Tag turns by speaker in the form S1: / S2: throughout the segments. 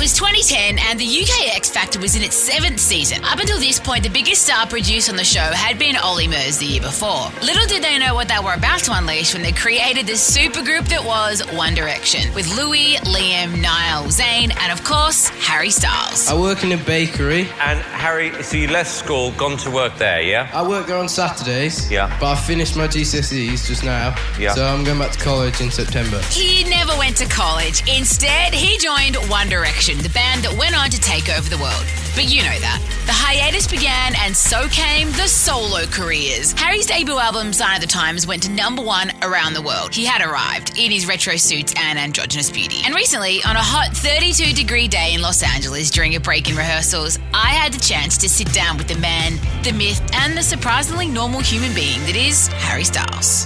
S1: was 2010 and the UK X Factor was in its 7th season. Up until this point, the biggest star produced on the show had been Ollie Murs the year before. Little did they know what they were about to unleash when they created this supergroup that was One Direction, with Louis, Liam, Niall, Zayn, and of course, Harry Styles.
S2: I work in a bakery.
S3: And Harry, so you left school, gone to work there, yeah?
S2: I work there on Saturdays.
S3: Yeah.
S2: But I finished my GCSEs just now.
S3: Yeah.
S2: So I'm going back to college in September.
S1: He never went to college. Instead, he joined One Direction, the band that went on to take over the world. But you know that. The hiatus began and so came the solo careers. Harry's debut album, Sign of the Times, went to #1 around the world. He had arrived in his retro suits and androgynous beauty. And recently, on a hot 32-degree day in Los Angeles during a break in rehearsals, I had the chance to sit down with the man, the myth, and the surprisingly normal human being that is Harry Styles.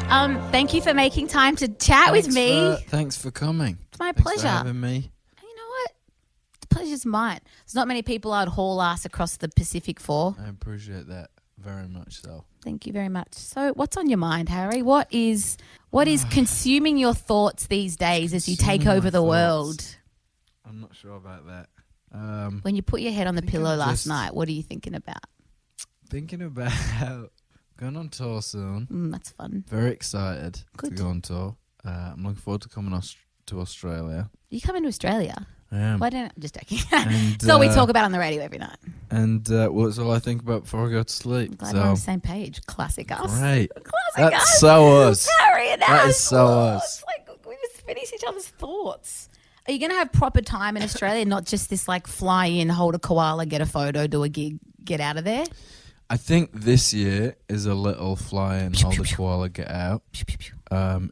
S4: Thank you for making time to chat with me.
S5: Thanks for coming.
S4: It's my
S5: Thanks
S4: pleasure.
S5: for having me.
S4: You know what? The pleasure's mine. There's not many people I'd haul ass across the Pacific for.
S5: I appreciate that very much so.
S4: Thank you very much. So what's on your mind, Harry? What is consuming your thoughts these days as you take
S5: Consuming
S4: over
S5: my
S4: the
S5: thoughts.
S4: world?
S5: I'm not sure about that.
S4: When you put your head on the
S5: think
S4: pillow
S5: I'm
S4: last
S5: just-
S4: night, what are you thinking about?
S5: Thinking about going on tour soon.
S4: That's fun.
S5: Very excited
S4: Good.
S5: to go on tour. I'm looking forward to coming to Australia.
S4: You coming to Australia?
S5: I am.
S4: Why don't I'm just joking.
S5: And,
S4: It's all we talk about on the radio every night.
S5: And well, it's all I think about before I go to sleep.
S4: I'm glad we're on
S5: So
S4: the same page. Classic us.
S5: great.
S4: Classic
S5: That's
S4: us.
S5: so us.
S4: Harry and
S5: That
S4: us.
S5: is so
S4: Oh,
S5: us.
S4: It's like we just finish each other's thoughts. Are you going to have proper time in Australia, not just this like fly in, hold a koala, get a photo, do a gig, get out of there?
S5: I think this year is a little fly in, hold the koala, get out.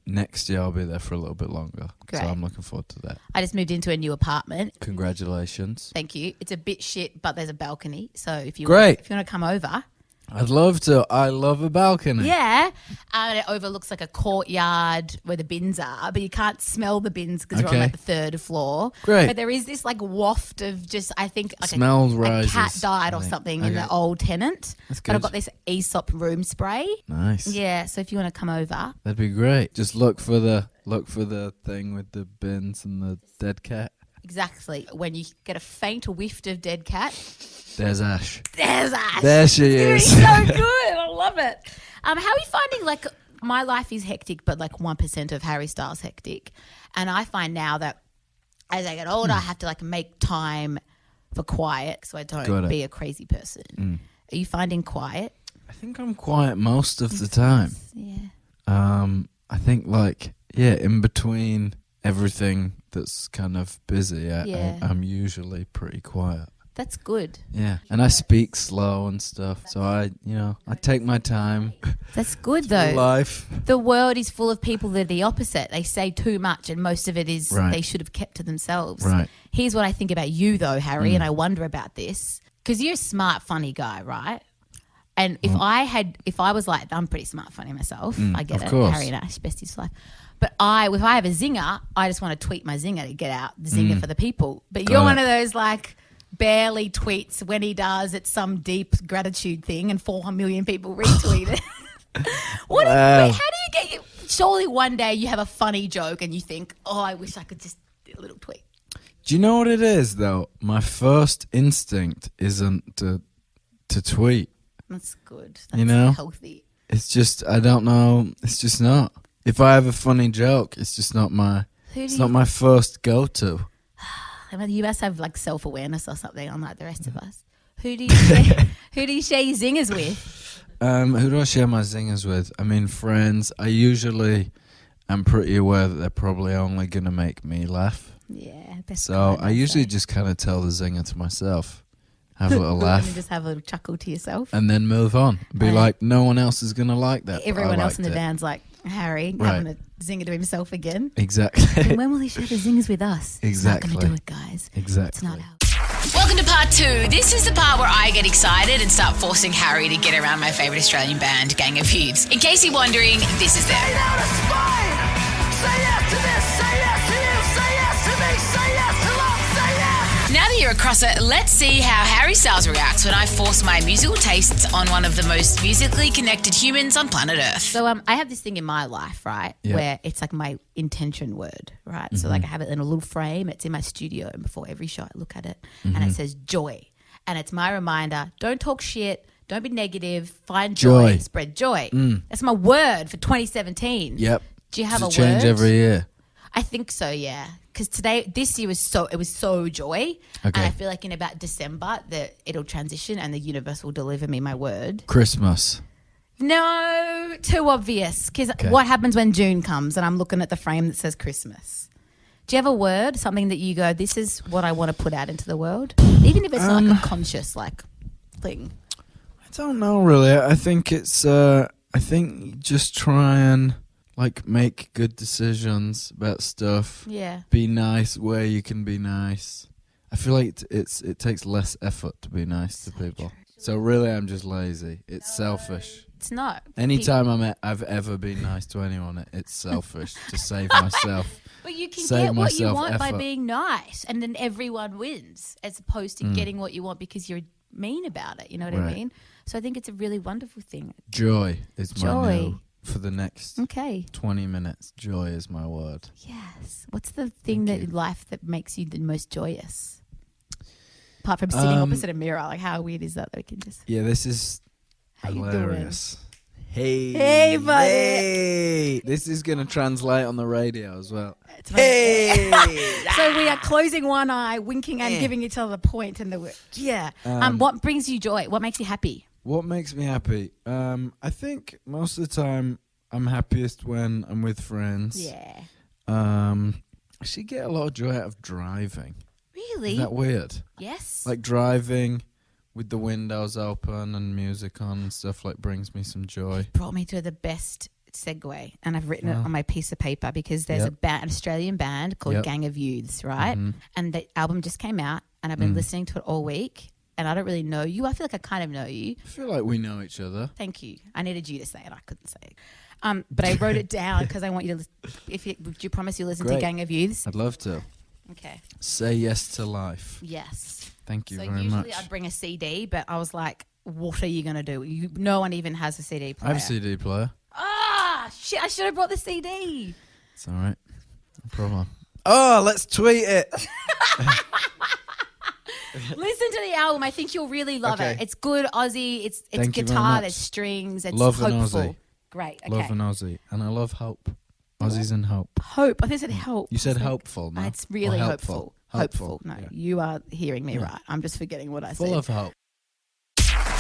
S5: Next year I'll be there for a little bit longer.
S4: Great.
S5: So I'm looking forward to that.
S4: I just moved into a new apartment.
S5: Congratulations.
S4: Thank you. It's a bit shit, but there's a balcony. So if you
S5: Great.
S4: want to come over,
S5: I'd love to. I love a balcony.
S4: yeah, and it overlooks like a courtyard where the bins are, but you can't smell the bins because we're on
S5: Okay.
S4: like the 3rd floor.
S5: Great.
S4: But there is this like waft of just, I think, like
S5: Smells
S4: a
S5: rises,
S4: cat died
S5: I
S4: or
S5: think.
S4: something in
S5: Okay.
S4: the old tenant.
S5: That's
S4: But I've
S5: good.
S4: got this Aesop room spray.
S5: Nice.
S4: Yeah, so if you want to come over,
S5: That'd be great. Just look for the thing with the bins and the dead cat.
S4: exactly when you get a faint whiff of dead cat,
S5: There's Ash.
S4: there's Ash.
S5: There she
S4: It's
S5: is.
S4: so good. I love it. How are you finding, like, my life is hectic, but like 1% of Harry Styles hectic. And I find now that as I get older, I have to like make time for quiet so I
S5: Got
S4: don't
S5: it.
S4: be a crazy person. Are you finding quiet?
S5: I think I'm quiet most of the time.
S4: Yeah.
S5: I think in between everything that's kind of busy,
S4: Yeah.
S5: I'm usually pretty quiet.
S4: That's good.
S5: Yeah, and I speak slow and stuff, so I take my time.
S4: That's good though.
S5: Life.
S4: The world is full of people that are the opposite. They say too much, and most of it is
S5: Right.
S4: they should have kept to themselves.
S5: Right.
S4: Here's what I think about you, though, Harry, and I wonder about this because you're a smart, funny guy, right? And if I was like, I'm pretty smart, funny myself. I get
S5: of
S4: it,
S5: course.
S4: Harry and Ash, besties for life. But if I have a zinger, I just want to tweet my zinger to get out the zinger for the people. But you're
S5: Got
S4: one
S5: it.
S4: of those like barely tweets when he does. It's some deep gratitude thing, and 4 million people retweet it. How do you get you? Surely one day you have a funny joke and you think, oh, I wish I could just do a little tweet.
S5: Do you know what it is though? My first instinct isn't to tweet.
S4: That's good. That's
S5: You know?
S4: healthy.
S5: It's just I don't know. It's just not. If I have a funny joke, it's just not my. It's not my first go-to.
S4: I mean, you must have like self-awareness or something, unlike the rest of us. Who do you share, who do you share your zingers with?
S5: Who do I share my zingers with? I mean, friends. I usually am pretty aware that they're probably only going to make me laugh.
S4: Yeah. Best
S5: So
S4: kind,
S5: I
S4: I'd
S5: usually
S4: say.
S5: just kind of tell the zinger to myself, have a little
S4: And
S5: laugh,
S4: just have a little chuckle to yourself.
S5: and then move on. Be
S4: Yeah.
S5: like, no one else is going to like that. but I
S4: Everyone else in the
S5: liked it.
S4: van's like, Harry,
S5: Right.
S4: having a zinger to himself again.
S5: Exactly.
S4: And when will he share the zingers with us? He's not going to
S5: Exactly.
S4: do it, guys.
S5: Exactly.
S4: It's not how.
S1: Welcome to part 2. This is the part where I get excited and start forcing Harry to get around my favourite Australian band, Gang of Youths. In case you're wondering, this is them. Now that you're across it, let's see how Harry Styles reacts when I force my musical tastes on one of the most musically connected humans on planet Earth.
S4: So I have this thing in my life, right,
S5: Yeah.
S4: where it's like my intention word, right? So like I have it in a little frame. It's in my studio, and before every show I look at it, and it says joy. And it's my reminder, don't talk shit, don't be negative, find joy. Spread joy. That's my word for 2017.
S5: Yep.
S4: Do you have
S5: Does
S4: a
S5: it change
S4: word?
S5: every year?
S4: I think so, yeah. Because this year was so joy. And
S5: Okay.
S4: I feel like in about December that it'll transition and the universe will deliver me my word.
S5: Christmas.
S4: No, too obvious. Because what happens when June comes and I'm looking at the frame that says Christmas? Do you have a word, something that you go, this is what I want to put out into the world? Even if it's not like a conscious thing.
S5: I don't know really. I think it's I think just try and like make good decisions about stuff.
S4: Yeah.
S5: Be nice where you can be nice. I feel like it takes less effort to be nice to people. So really I'm just lazy. It's selfish.
S4: It's not.
S5: Anytime I've ever been nice to anyone, it's selfish to save myself.
S4: But you can
S5: Save
S4: get what you
S5: myself
S4: want by
S5: effort.
S4: being nice, and then everyone wins, as opposed to getting what you want because you're mean about it. You know what I
S5: Right.
S4: mean? So I think it's a really wonderful thing.
S5: Joy is my
S4: Joy.
S5: new for the next
S4: Okay.
S5: 20 minutes. Joy is my word.
S4: Yes. What's the thing
S5: Thank
S4: in
S5: you.
S4: life that makes you the most joyous? Apart from sitting opposite a mirror, like how weird is that we can just...
S5: Yeah, this is
S4: How you
S5: hilarious. Hey,
S4: Hey, buddy.
S5: Hey. This is going to translate on the radio as well.
S4: It's my- So we are closing one eye, winking and giving each other a point. And what brings you joy? What makes you happy?
S5: What makes me happy? I think most of the time I'm happiest when I'm with friends.
S4: Yeah.
S5: I actually get a lot of joy out of driving.
S4: Really?
S5: Is that weird?
S4: Yes.
S5: Like driving with the windows open and music on and stuff like brings me some joy.
S4: Brought me to the best segue, and I've written it on my piece of paper because there's
S5: Yep.
S4: an Australian band called
S5: Yep.
S4: Gang of Youths, right?
S5: Mhm.
S4: And the album just came out, and I've been listening to it all week. And I don't really know you. I feel like I kind of know you.
S5: I feel like we know each other.
S4: Thank you. I needed you to say it. I couldn't say it. But I wrote it down because I want you to. Would you promise you listen to
S5: Great.
S4: Gang of Youths?
S5: I'd love to.
S4: Okay.
S5: Say yes to life.
S4: Yes.
S5: Thank you
S4: So
S5: very
S4: usually
S5: much.
S4: I'd bring a CD, but I was like, "What are you gonna do? No one even has a CD
S5: I
S4: player."
S5: have a CD player.
S4: Ah, shit! I should have brought the CD.
S5: It's all right. No problem. Oh, let's tweet it.
S4: Listen to the album. I think you'll really love it.
S5: Okay.
S4: It's good Aussie. It's
S5: Thank you very
S4: guitar.
S5: much.
S4: There's strings. It's
S5: Love an
S4: hopeful.
S5: Aussie.
S4: Great. Okay.
S5: Love an Aussie. And I love hope. Aussies and hope.
S4: Hope. I think I said help.
S5: You said
S4: It's like-
S5: hopeful, no?
S4: It's really
S5: Or
S4: hopeful. Hopeful. No,
S5: yeah.
S4: you are hearing me
S5: Yeah.
S4: right. I'm just forgetting what I
S5: Full
S4: said.
S5: of hope.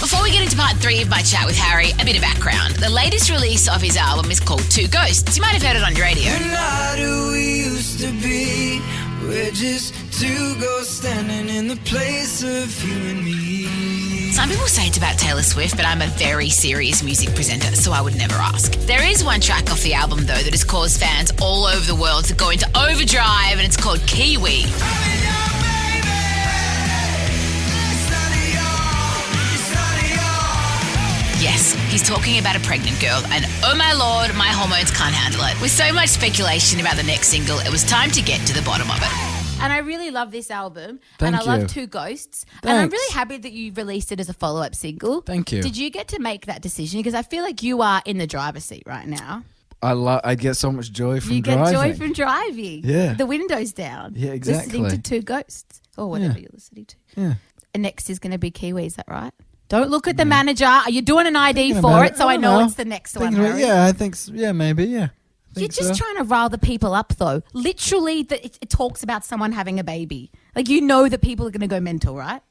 S1: Before we get into part 3 of my chat with Harry, a bit of background. The latest release of his album is called Two Ghosts. You might have heard it on your radio.
S6: Not who we used to be. We're just two ghosts standing in the place of you and me.
S1: Some people say it's about Taylor Swift, but I'm a very serious music presenter, so I would never ask. There is one track off the album, though, that has caused fans all over the world to go into overdrive, and it's called Kiwi. Yes, he's talking about a pregnant girl, and oh my lord, my hormones can't handle it. With so much speculation about the next single, it was time to get to the bottom of it.
S4: And I really love this album.
S5: Thank
S4: and I love
S5: you.
S4: Two Ghosts. And I'm
S5: Thanks.
S4: really happy that you released it as a follow-up single.
S5: Thank you.
S4: Did you get to make that decision? Because I feel like you are in the driver's seat right now.
S5: I get so much joy from
S4: You
S5: driving.
S4: get joy from driving.
S5: Yeah.
S4: The windows down.
S5: Yeah, exactly.
S4: Listening to Two Ghosts. Or whatever
S5: Yeah.
S4: you're listening to.
S5: Yeah.
S4: And next is going to be Kiwi, is that right? Don't look at the manager. Are you doing an ID
S5: Thinking
S4: for
S5: about
S4: it so I
S5: don't
S4: know it's the next one,
S5: Thinking about-
S4: Harry?
S5: yeah, I think so. Yeah, maybe, yeah.
S4: You're
S5: Think
S4: just
S5: so.
S4: trying to rile the people up, though. Literally, it talks about someone having a baby. Like, you know that people are going to go mental, right?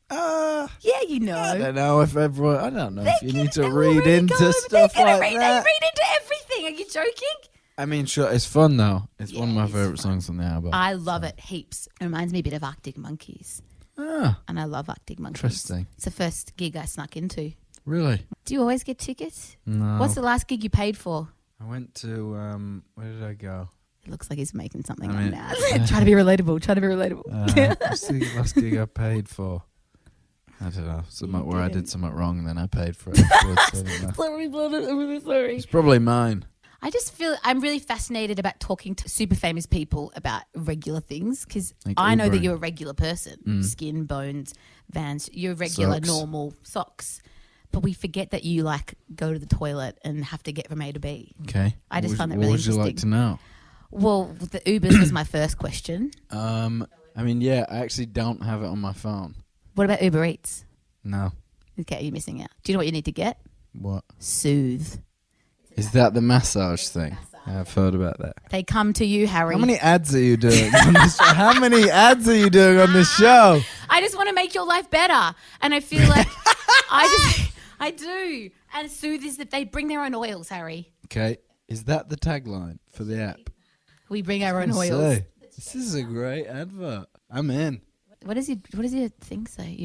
S4: Yeah, you know.
S5: I don't know if everyone. I don't know if you need to
S4: They're
S5: read
S4: already
S5: into
S4: going-
S5: stuff
S4: they're gonna
S5: like
S4: read,
S5: that.
S4: They read into everything. Are you joking?
S5: I mean, sure, it's fun though. It's one of
S4: Yeah,
S5: my
S4: it's
S5: favorite
S4: fun.
S5: songs on the album.
S4: I love it heaps. It reminds me a bit of Arctic Monkeys.
S5: Ah,
S4: And I love Arctic Monkeys.
S5: Interesting.
S4: It's the first gig I snuck into.
S5: really?
S4: Do you always get tickets?
S5: No.
S4: What's the last gig you paid for?
S5: I went to where did I go?
S4: It looks like he's making something
S5: I
S4: up
S5: mean-
S4: now. Try to be relatable. Try to be relatable.
S5: What's the last gig I paid for? I don't know. Something where I did
S4: didn't.
S5: something wrong, then I paid for it afterwards. I don't know.
S4: Sorry, brother. I'm really sorry.
S5: It's probably mine.
S4: I just feel I'm really fascinated about talking to super famous people about regular things because
S5: Like
S4: I know that
S5: Ubering.
S4: you're a regular person. Skin, bones, Vans. You're regular,
S5: Socks.
S4: normal socks. But we forget that you like go to the toilet and have to get from A to B.
S5: Okay.
S4: I just find that
S5: What
S4: really
S5: would you like to
S4: interesting.
S5: know?
S4: Well, the Ubers was my first question.
S5: I mean, yeah, I actually don't have it on my phone.
S4: What about Uber Eats?
S5: No.
S4: Okay, you're missing out. Do you know what you need to get?
S5: What?
S4: Soothe.
S5: Is that the massage thing? I've heard about that.
S4: They come to you, Harry.
S5: How many ads are you doing on this show? How many ads are you doing on this show?
S4: I just want to make your life better. And I feel like I do. And Soothe is that they bring their own oils, Harry.
S5: Okay. Is that the tagline for the app?
S4: We bring our own oils.
S5: Say, this is a great advert. I'm in.
S4: What does your thing say?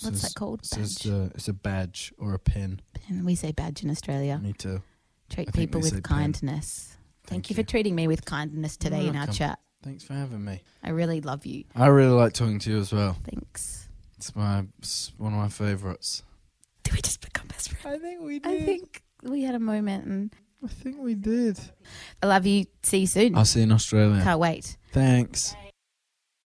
S4: What's
S5: Says-
S4: that called?
S5: says,
S4: Badge.
S5: it's a badge or a pin.
S4: And we say badge in Australia.
S5: Me too.
S4: Treat
S5: I think
S4: people
S5: we say
S4: with
S5: pin.
S4: kindness. Thank you for
S5: you.
S4: treating me with kindness today
S5: You're
S4: in our
S5: welcome.
S4: chat.
S5: Thanks for having me.
S4: I really love you.
S5: I really like talking to you as well.
S4: Thanks.
S5: It's one of my favourites.
S4: Did we just become best friends?
S5: I think we
S4: I think we had a moment and
S5: I think we did.
S4: I love you. See you soon.
S5: I'll see you in Australia.
S4: Can't wait.
S5: Thanks.